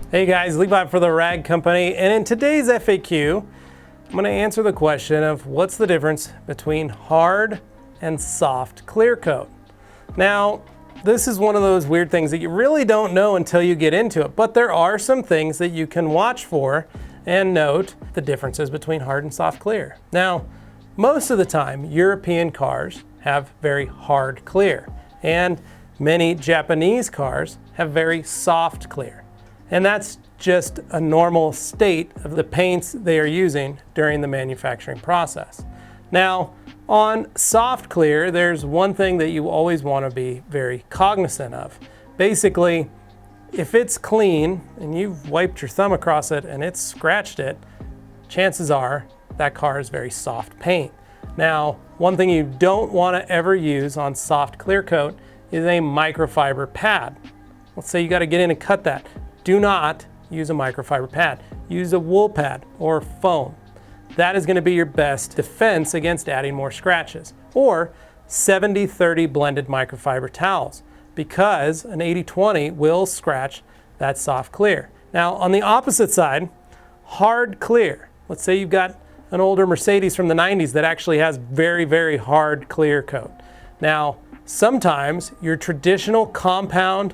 Hey guys, Levi for the Rag Company, and in today's FAQ, I'm going to answer the question of what's the difference between hard and soft clear coat. Now, this is one of those weird things that you really don't know until you get into it, but there are some things that you can watch for and note the differences between hard and soft clear. Now, most of the time, European cars have very hard clear, and many Japanese cars have very soft clear. And that's just a normal state of the paints they are using during the manufacturing process. Now, on soft clear, there's one thing that you always want to be very cognizant of. Basically, if it's clean and you've wiped your thumb across it and it's scratched it, chances are that car is very soft paint. Now, one thing you don't want to ever use on soft clear coat is a microfiber pad. Let's say you got to get in and cut that. Do not use a microfiber pad. Use a wool pad or foam. That is going to be your best defense against adding more scratches. Or 70-30 blended microfiber towels, because an 80-20 will scratch that soft clear. Now, on the opposite side, hard clear. Let's say you've got an older Mercedes from the 90s that actually has very, very hard clear coat. Now, sometimes your traditional compound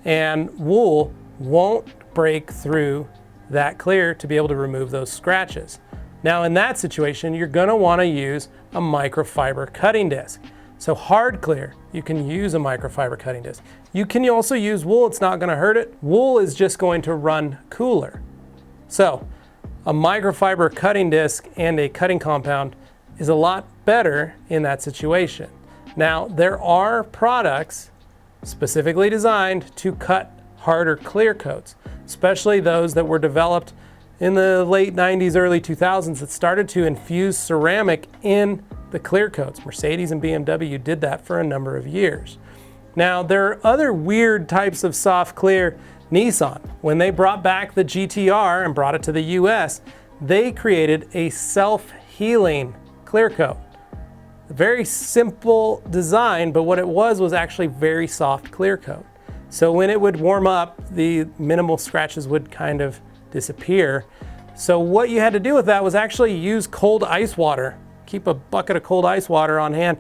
and wool won't break through that clear to be able to remove those scratches. Now, in that situation, you're going to want to use a microfiber cutting disc. So hard clear, you can use a microfiber cutting disc. You can also use wool, it's not going to hurt it. Wool is just going to run cooler. So a microfiber cutting disc and a cutting compound is a lot better in that situation. Now, there are products specifically designed to cut harder clear coats, especially those that were developed in the late 90s, early 2000s that started to infuse ceramic in the clear coats. Mercedes and BMW did that for a number of years. Now, there are other weird types of soft clear. Nissan, when they brought back the GTR and brought it to the US, they created a self-healing clear coat. A very simple design, but what it was actually very soft clear coat. So when it would warm up, the minimal scratches would kind of disappear. So what you had to do with that was actually use cold ice water. Keep a bucket of cold ice water on hand,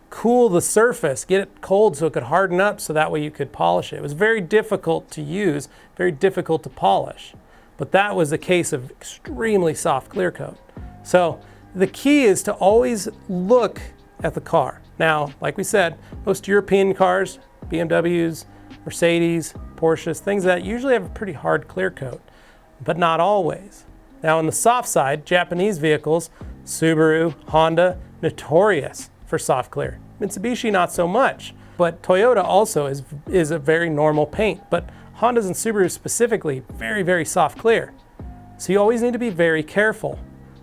cool the surface, get it cold so it could harden up so that way you could polish it. It was very difficult to use, very difficult to polish. But that was the case of extremely soft clear coat. So the key is to always look at the car. Now, like we said, most European cars, BMWs, Mercedes, Porsches, things that usually have a pretty hard clear coat, but not always. Now on the soft side, Japanese vehicles, Subaru, Honda, notorious for soft clear. Mitsubishi, not so much, but Toyota also is a very normal paint, but Hondas and Subarus specifically, very, very soft clear. So you always need to be very careful.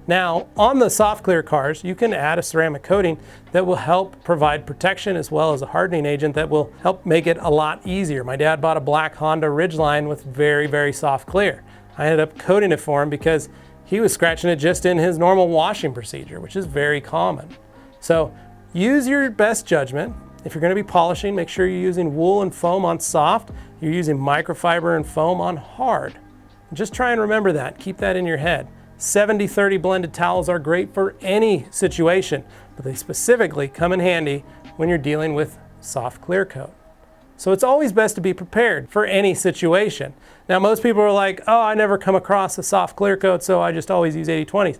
Now, on the soft clear cars, you can add a ceramic coating that will help provide protection as well as a hardening agent that will help make it a lot easier. My dad bought a black Honda Ridgeline with very, very soft clear. I ended up coating it for him because he was scratching it just in his normal washing procedure, which is very common. So use your best judgment. If you're going to be polishing, make sure you're using wool and foam on soft. You're using microfiber and foam on hard. Just try and remember that. Keep that in your head. 70-30 blended towels are great for any situation, but they specifically come in handy when you're dealing with soft clear coat. So it's always best to be prepared for any situation. Now, most people are like, oh, I never come across a soft clear coat, so I just always use 80-20s.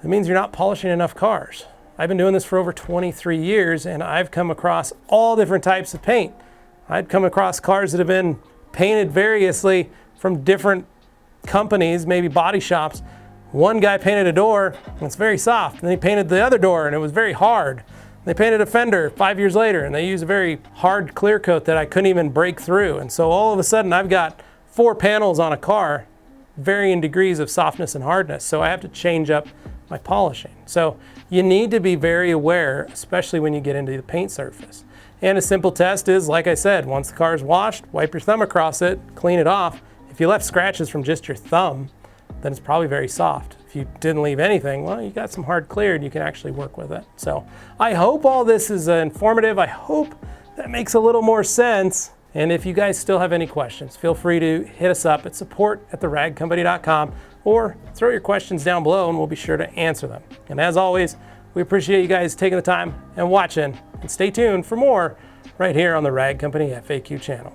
That means you're not polishing enough cars. I've been doing this for over 23 years, and I've come across all different types of paint. I've come across cars that have been painted variously from different companies, maybe body shops. One guy painted a door and it's very soft, and then he painted the other door and it was very hard. They painted a fender 5 years later and they used a very hard clear coat that I couldn't even break through. And so all of a sudden I've got 4 panels on a car, varying degrees of softness and hardness. So I have to change up my polishing. So you need to be very aware, especially when you get into the paint surface. And a simple test is, like I said, once the car is washed, wipe your thumb across it, clean it off. If you left scratches from just your thumb, then it's probably very soft. If you didn't leave anything, well, you got some hard clear and you can actually work with it. So I hope all this is informative. I hope that makes a little more sense. And if you guys still have any questions, feel free to hit us up at support@theragcompany.com or throw your questions down below and we'll be sure to answer them. And as always, we appreciate you guys taking the time and watching, and stay tuned for more right here on the Rag Company FAQ channel.